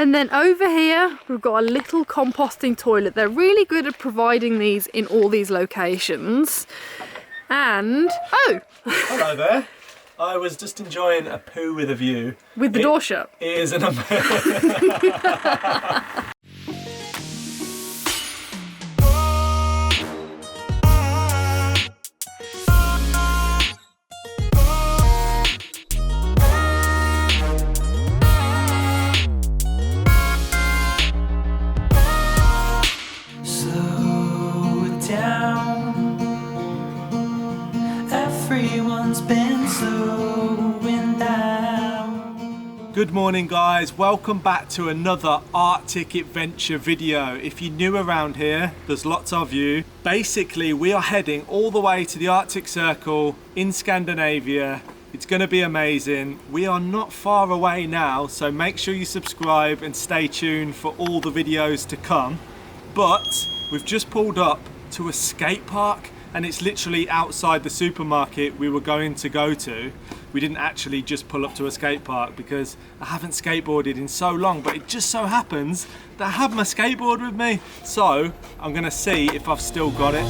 And then over here, we've got a little composting toilet. They're really good at providing these in all these locations. And, oh! Hello there. I was just enjoying a poo with a view. With the door shut. It is an Good morning guys, welcome back to another Arctic adventure video. If you're new around here, there's lots of you. Basically, we are heading all the way to the Arctic Circle in Scandinavia. It's going to be amazing. We are not far away now, so make sure you subscribe and stay tuned for all the videos to come. But we've just pulled up to a skate park and it's literally outside the supermarket we were going to go to. We didn't actually just pull up to a skate park because I haven't skateboarded in so long, but it just so happens that I have my skateboard with me. So I'm gonna see if I've still got it.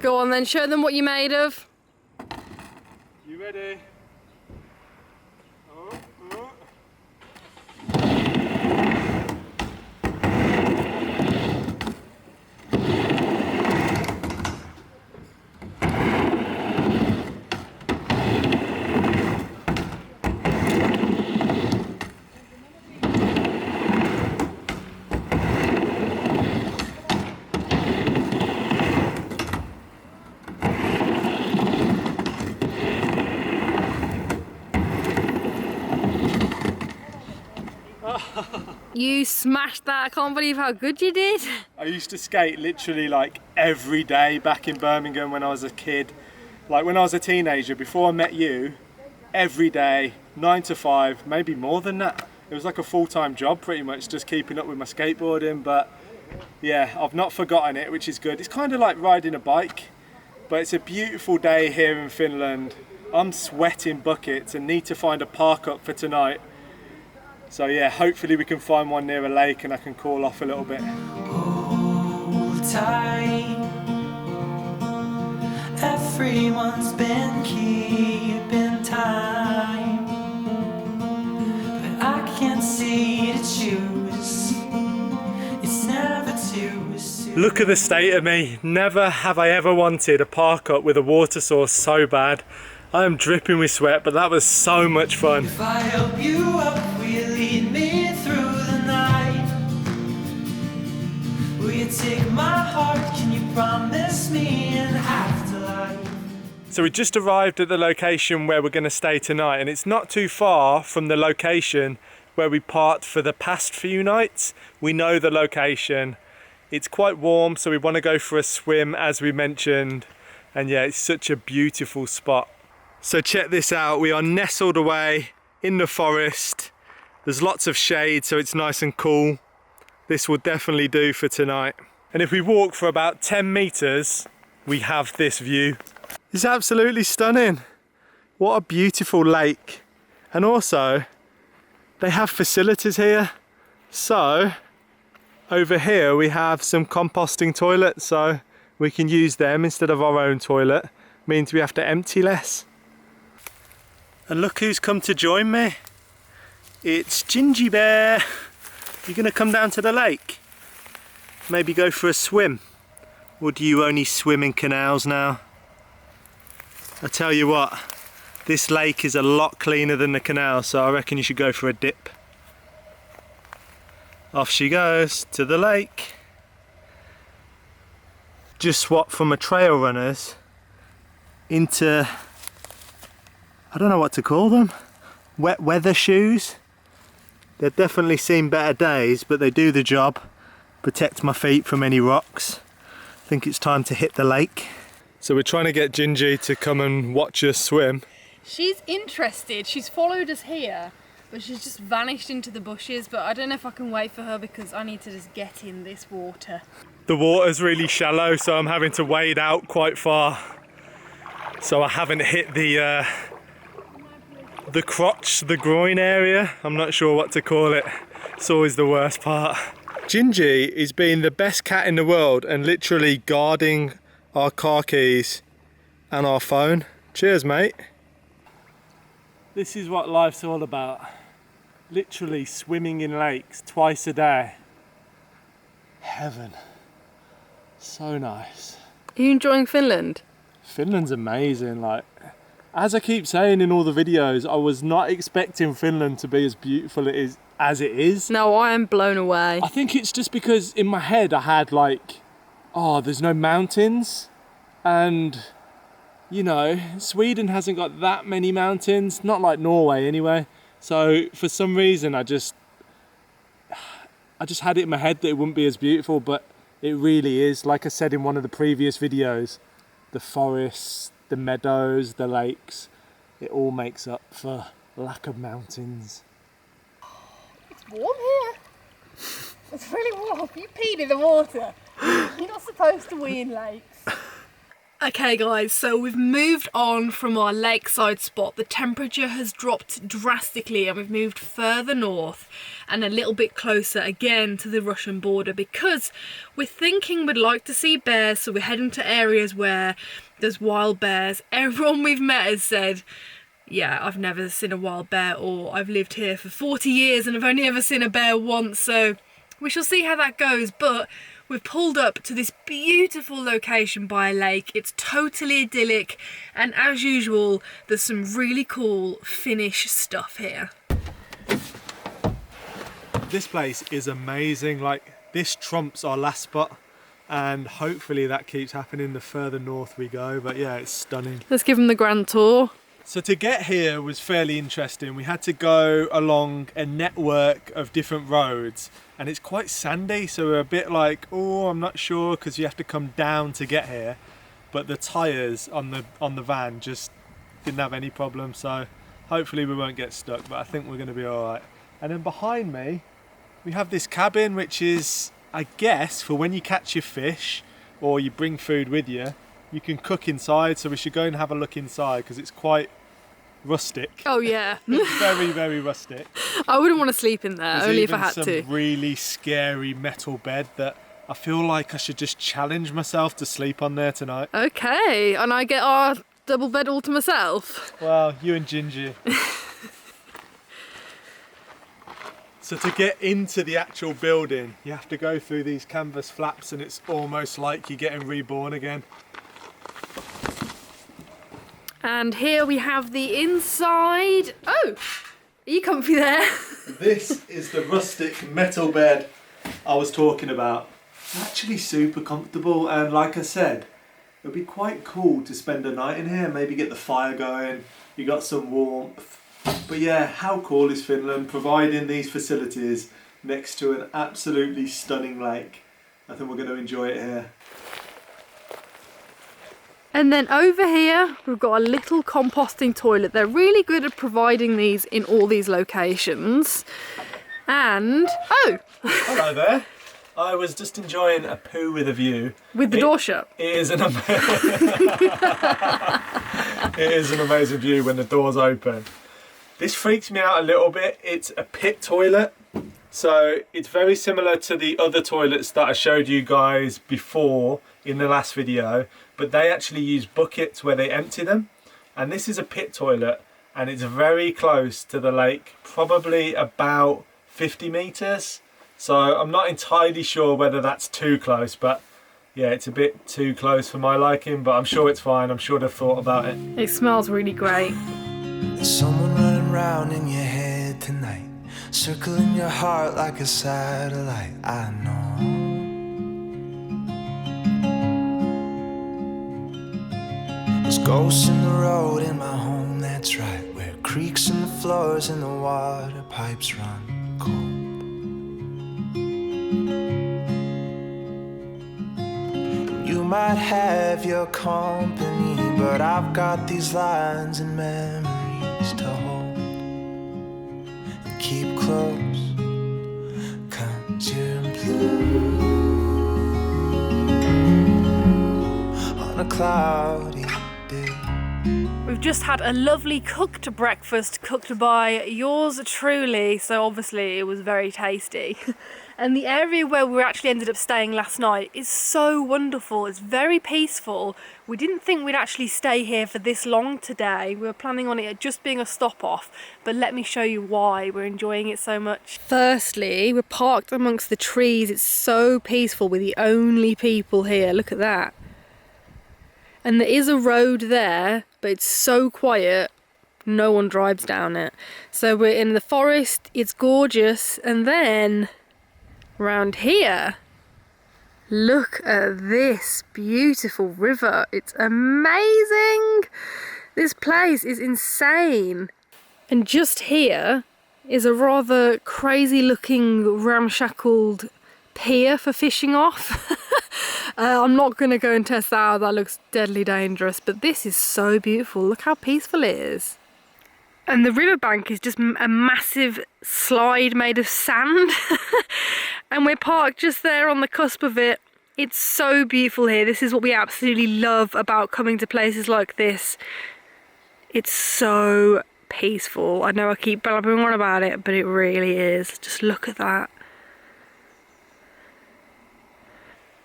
Go on then, show them what you're made of. You ready? Oh, oh. You smashed that. I can't believe how good you did. I used to skate literally like every day back in Birmingham when I was a kid. Like when I was a teenager, before I met you, every day, 9 to 5, maybe more than that. It was like a full-time job pretty much, just keeping up with my skateboarding. But yeah, I've not forgotten it, which is good. It's kind of like riding a bike, but it's a beautiful day here in Finland. I'm sweating buckets and need to find a park up for tonight. So yeah, hopefully we can find one near a lake and I can cool off a little bit. Hold tight. Everyone's been keeping time, but I can't see to choose. It's never too soon. Look at the state of me. Never have I ever wanted a park up with a water source so bad. I am dripping with sweat, but that was so much fun. If I help you up, will you lead me through the night? Will you take my heart? Can you promise me an afterlife? So we just arrived at the location where we're going to stay tonight, and it's not too far from the location where we parked for the past few nights. We know the location. It's quite warm, so we want to go for a swim as we mentioned, and yeah, it's such a beautiful spot. So check this out, we are nestled away in the forest. There's lots of shade, so it's nice and cool. This will definitely do for tonight. And if we walk for about 10 meters, we have this view. It's absolutely stunning. What a beautiful lake. And also, they have facilities here. So, over here we have some composting toilets, so we can use them instead of our own toilet. Means we have to empty less. And look who's come to join me. It's Gingy Bear. You gonna come down to the lake? Maybe go for a swim? Or do you only swim in canals now? I tell you what, this lake is a lot cleaner than the canal, so I reckon you should go for a dip. Off she goes to the lake. Just swapped from a trail runners into, I don't know what to call them, wet weather shoes. They've definitely seen better days, but they do the job. Protect my feet from any rocks. I think it's time to hit the lake. So we're trying to get Gingy to come and watch us swim. She's interested. She's followed us here but she's just vanished into the bushes. But I don't know if I can wait for her because I need to just get in this water. The water's really shallow, so I'm having to wade out quite far. So I haven't hit the crotch, the groin area. I'm not sure what to call it. It's always the worst part. Gingy is being the best cat in the world and literally guarding our car keys and our phone. Cheers, mate. This is what life's all about. Literally swimming in lakes twice a day. Heaven. So nice. Are you enjoying Finland? Finland's amazing. Like, as I keep saying in all the videos, I was not expecting Finland to be as beautiful as it is. No, I am blown away. I think it's just because in my head I had like, oh, there's no mountains, and you know, Sweden hasn't got that many mountains, not like Norway anyway. So for some reason I just had it in my head that it wouldn't be as beautiful, but it really is. Like I said in one of the previous videos, the forests, the meadows, the lakes, it all makes up for lack of mountains. It's warm here. It's really warm. You peed in the water. You're not supposed to wee in lakes. Okay guys, so we've moved on from our lakeside spot. The temperature has dropped drastically and we've moved further north and a little bit closer again to the Russian border because we're thinking we'd like to see bears, so we're heading to areas where there's wild bears. Everyone we've met has said, yeah, I've never seen a wild bear, or I've lived here for 40 years and I've only ever seen a bear once, so we shall see how that goes. But we've pulled up to this beautiful location by a lake. It's totally idyllic, and as usual, there's some really cool Finnish stuff here. This place is amazing. Like, this trumps our last spot, and hopefully that keeps happening the further north we go. But yeah, it's stunning. Let's give them the grand tour. So to get here was fairly interesting. We had to go along a network of different roads, and it's quite sandy, so we're a bit like, oh, I'm not sure, because you have to come down to get here. But the tyres on the van just didn't have any problem, so hopefully we won't get stuck, but I think we're going to be all right. And then behind me, we have this cabin, which is, I guess, for when you catch your fish or you bring food with you, you can cook inside. So we should go and have a look inside because it's quite rustic. Oh yeah. It's very, very rustic. I wouldn't want to sleep in there, There's only if I had even to. some really scary metal bed that I feel like I should just challenge myself to sleep on there tonight. Okay, and I get our double bed all to myself. Well, you and Gingy. So to get into the actual building, you have to go through these canvas flaps, and it's almost like you're getting reborn again. And here we have the inside. Oh, are you comfy there? This is the rustic metal bed I was talking about. Actually super comfortable, and like I said, it would be quite cool to spend a night in here, maybe get the fire going, you got some warmth. But yeah, how cool is Finland providing these facilities next to an absolutely stunning lake? I think we're going to enjoy it here. And then over here, we've got a little composting toilet. They're really good at providing these in all these locations. And, oh! Hello there. I was just enjoying a poo with a view. With the door shut. It is an amazing view when the door's open. This freaks me out a little bit. It's a pit toilet. So it's very similar to the other toilets that I showed you guys before in the last video, but they actually use buckets where they empty them. And this is a pit toilet, and it's very close to the lake, probably about 50 meters. So I'm not entirely sure whether that's too close, but yeah, it's a bit too close for my liking, but I'm sure it's fine. I'm sure they've thought about it. It smells really great. There's someone running round in your head tonight, circling your heart like a satellite. I know. There's ghosts in the road in my home, that's right, where creaks in the floors and the water pipes run cold. You might have your company, but I've got these lines and memories to hold. And keep close, 'cause you're blue on a cloudy day. We've just had a lovely cooked breakfast cooked by yours truly, so obviously it was very tasty. And the area where we actually ended up staying last night is so wonderful. It's very peaceful. We didn't think we'd actually stay here for this long today. We were planning on it just being a stop off, but let me show you why we're enjoying it so much. Firstly, we're parked amongst the trees. It's so peaceful. We're the only people here. Look at that. And there is a road there, but it's so quiet, no one drives down it. So we're in the forest, it's gorgeous, and then around here, look at this beautiful river. It's amazing. This place is insane. And just here is a rather crazy looking ramshackled pier for fishing off. I'm not going to go and test that out, that looks deadly dangerous, but this is so beautiful. Look how peaceful it is. And the riverbank is just a massive slide made of sand. And we're parked just there on the cusp of it. It's so beautiful here. This is what we absolutely love about coming to places like this. It's so peaceful. I know I keep blabbering on about it, but it really is. Just look at that.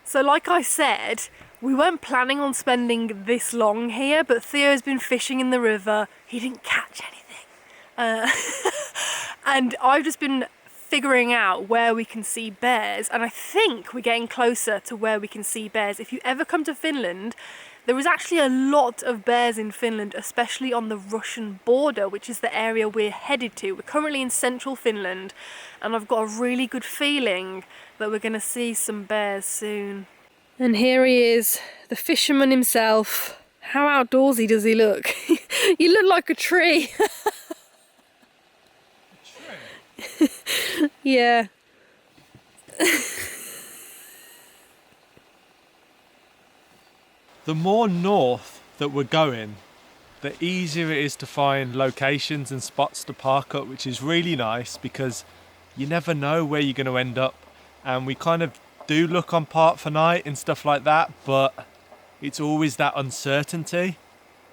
So like I said, we weren't planning on spending this long here, but Theo's been fishing in the river. He didn't catch anything. And I've just been figuring out where we can see bears, and I think we're getting closer to where we can see bears. If you ever come to Finland, there is actually a lot of bears in Finland, especially on the Russian border, which is the area we're headed to. We're currently in central Finland, and I've got a really good feeling that we're going to see some bears soon. And here he is, the fisherman himself. How outdoorsy does he look? You look like a tree. A tree? Yeah. The more north that we're going, the easier it is to find locations and spots to park up, which is really nice because you never know where you're going to end up. And we kind of do look on Park for Night and stuff like that, but it's always that uncertainty.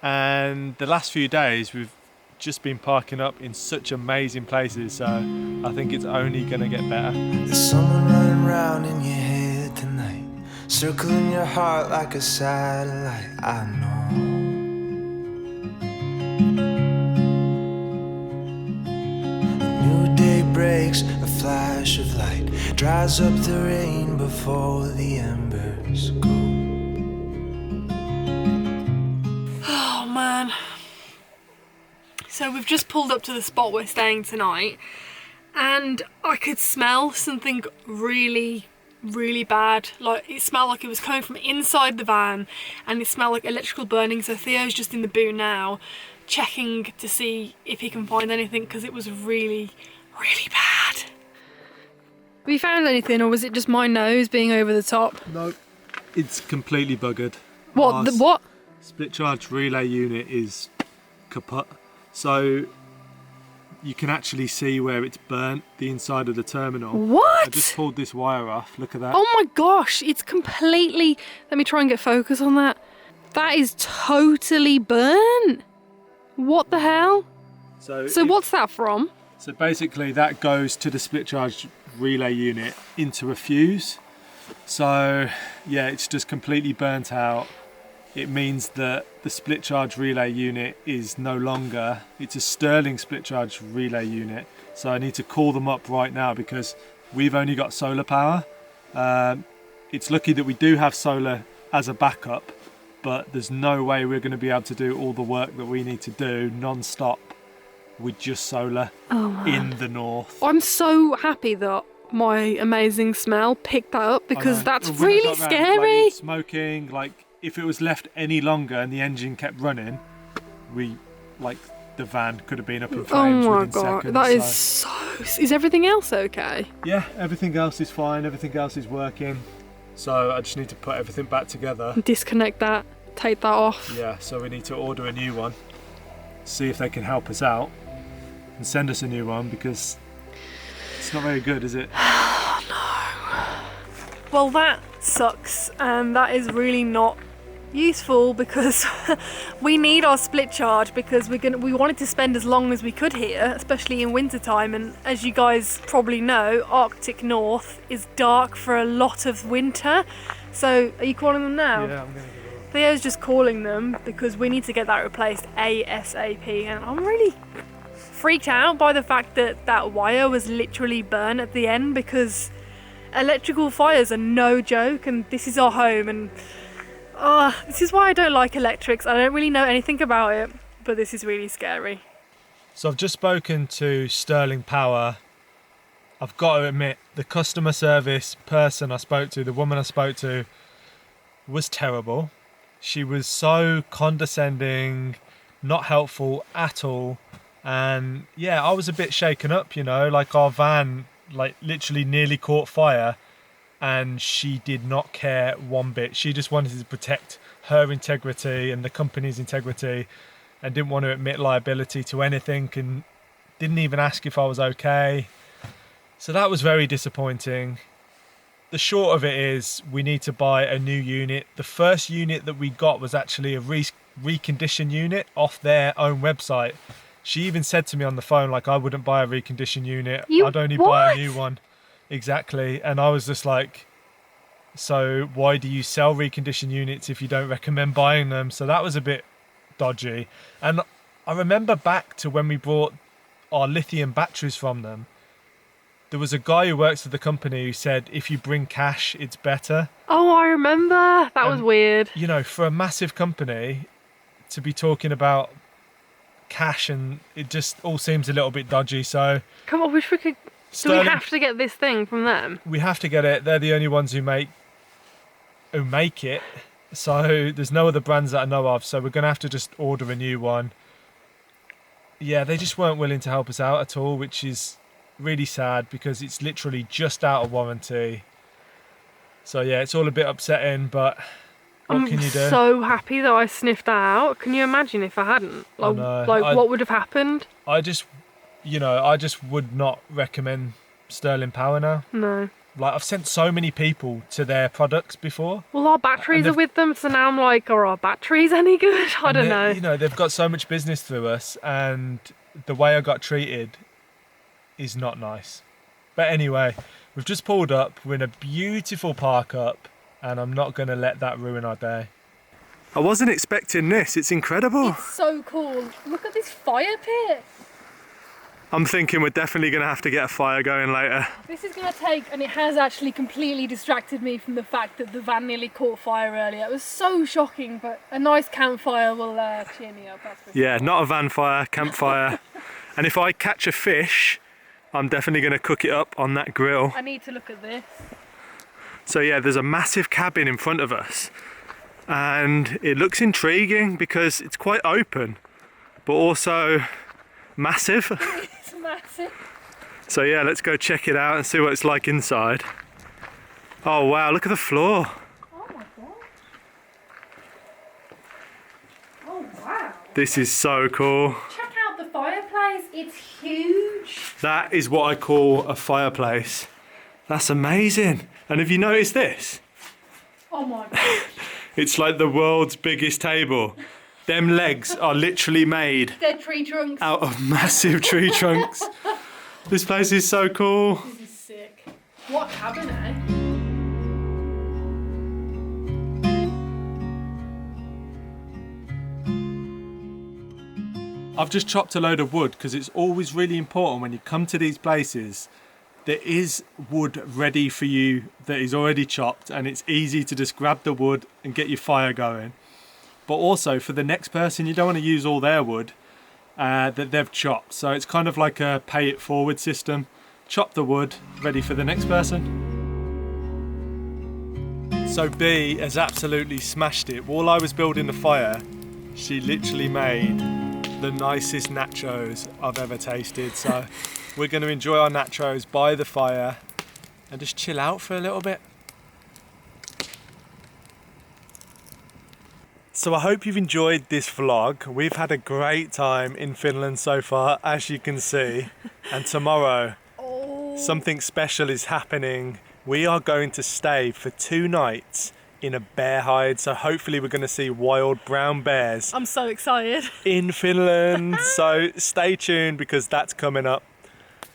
And the last few days we've just been parking up in such amazing places, so I think it's only going to get better. There's someone running around in your head tonight, circling your heart like a satellite. I know. A new day breaks, a flash of light dries up the rain before the embers go. Oh man. So we've just pulled up to the spot we're staying tonight, and I could smell something really bad. Like, it smelled like it was coming from inside the van, and it smelled like electrical burning. So Theo's just in the boot now checking to see if he can find anything, because it was really bad. Have you found anything, or was it just my nose being over the top? No, it's completely buggered. What? What? Split charge relay unit is kaput. So you can actually see where it's burnt, the inside of the terminal. What? I just pulled this wire off, look at that. Oh my gosh, it's completely... Let me try and get focus on that. That is totally burnt. What the hell? So what's that from? So basically that goes to the split charge relay unit into a fuse. So yeah, it's just completely burnt out. It means that the split charge relay unit is no longer, it's a Sterling split charge relay unit. So I need to call them up right now because we've only got solar power. It's lucky that we do have solar as a backup, but there's no way we're going to be able to do all the work that we need to do non-stop with just solar in the north. I'm so happy that my amazing smell picked that up, because that's really scary. Like, smoking, like, if it was left any longer and the engine kept running, the van could have been up in flames within seconds. That is so... Is everything else okay? Yeah, everything else is fine, everything else is working. So I just need to put everything back together. Disconnect that, take that off. Yeah, so we need to order a new one, see if they can help us out and send us a new one, because It's not very good, is it? Well, that sucks, and that is really not useful because we need our split charge because we wanted to spend as long as we could here, especially in winter time. And as you guys probably know, Arctic North is dark for a lot of winter. So are you calling them now? Yeah, I'm gonna go. Theo's just calling them because we need to get that replaced ASAP, and I'm really freaked out by the fact that that wire was literally burnt at the end, because electrical fires are no joke, and this is our home, and this is why I don't like electrics. I don't really know anything about it, but this is really scary. So I've just spoken to Sterling Power. I've got to admit, the customer service person I spoke to, the woman I spoke to, was terrible. She was so condescending, not helpful at all. And yeah, I was a bit shaken up, you know, like our van literally nearly caught fire, and she did not care one bit. She just wanted to protect her integrity and the company's integrity, and didn't want to admit liability to anything, and didn't even ask if I was okay. So that was very disappointing. The short of it is we need to buy a new unit. The first unit that we got was actually a reconditioned unit off their own website. She even said to me on the phone, like, I wouldn't buy a reconditioned unit. I'd only buy a new one. Exactly. And I was just like, so why do you sell reconditioned units if you don't recommend buying them? So that was a bit dodgy. And I remember back to when we bought our lithium batteries from them, there was a guy who works for the company who said, if you bring cash, it's better. Oh, I remember. That was weird. You know, for a massive company to be talking about cash, and it just all seems a little bit dodgy. So come on, wish we could. Do we have to get this thing from them? We have to get it. They're the only ones who make it. So there's no other brands that I know of. So we're gonna have to just order a new one. Yeah, they just weren't willing to help us out at all, which is really sad because it's literally just out of warranty. So yeah, it's all a bit upsetting, but what can you do? I'm so happy that I sniffed that out. Can you imagine if I hadn't? What would have happened? I just would not recommend Sterling Power now. No. Like, I've sent so many people to their products before. Well, our batteries are with them, so now I'm like, are our batteries any good? I don't know. You know, they've got so much business through us, and the way I got treated is not nice. But anyway, we've just pulled up. We're in a beautiful park up, and I'm not going to let that ruin our day. I wasn't expecting this. It's incredible. It's so cool. Look at this fire pit. I'm thinking we're definitely going to have to get a fire going later. This is going to take, and it has actually completely distracted me from the fact that the van nearly caught fire earlier. It was so shocking, but a nice campfire will cheer me up. That's for sure. Yeah, not a van fire, campfire. And if I catch a fish, I'm definitely going to cook it up on that grill. I need to look at this. So yeah, there's a massive cabin in front of us, and it looks intriguing because it's quite open, but also massive. It's massive. So yeah, let's go check it out and see what it's like inside. Oh wow, look at the floor. Oh my god. Oh wow. This is so cool. Check out the fireplace, it's huge. That is what I call a fireplace. That's amazing. And have you noticed this? Oh my god. It's like the world's biggest table. Them legs are literally made Dead tree trunks. out of massive tree trunks. This place is so cool. This is sick. What cabin, eh? I've just chopped a load of wood because it's always really important when you come to these places. There is wood ready for you that is already chopped, and it's easy to just grab the wood and get your fire going. But also for the next person, you don't want to use all their wood that they've chopped. So it's kind of like a pay it forward system. Chop the wood, ready for the next person. So B has absolutely smashed it. While I was building the fire, she literally made the nicest nachos I've ever tasted. So we're going to enjoy our nachos by the fire and just chill out for a little bit. So I hope you've enjoyed this vlog. We've had a great time in Finland so far, as you can see. And tomorrow Something special is happening. We are going to stay for 2 nights in a bear hide, so hopefully we're going to see wild brown bears. I'm so excited. In Finland, so stay tuned because that's coming up.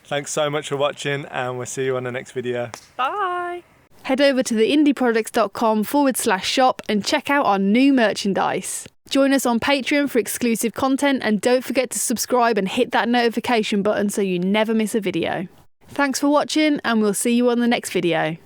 Thanks so much for watching and we'll see you on the next video. Bye. Head over to theindieprojects.com/shop and check out our new merchandise. Join us on Patreon for exclusive content and don't forget to subscribe and hit that notification button so you never miss a video. Thanks for watching and we'll see you on the next video.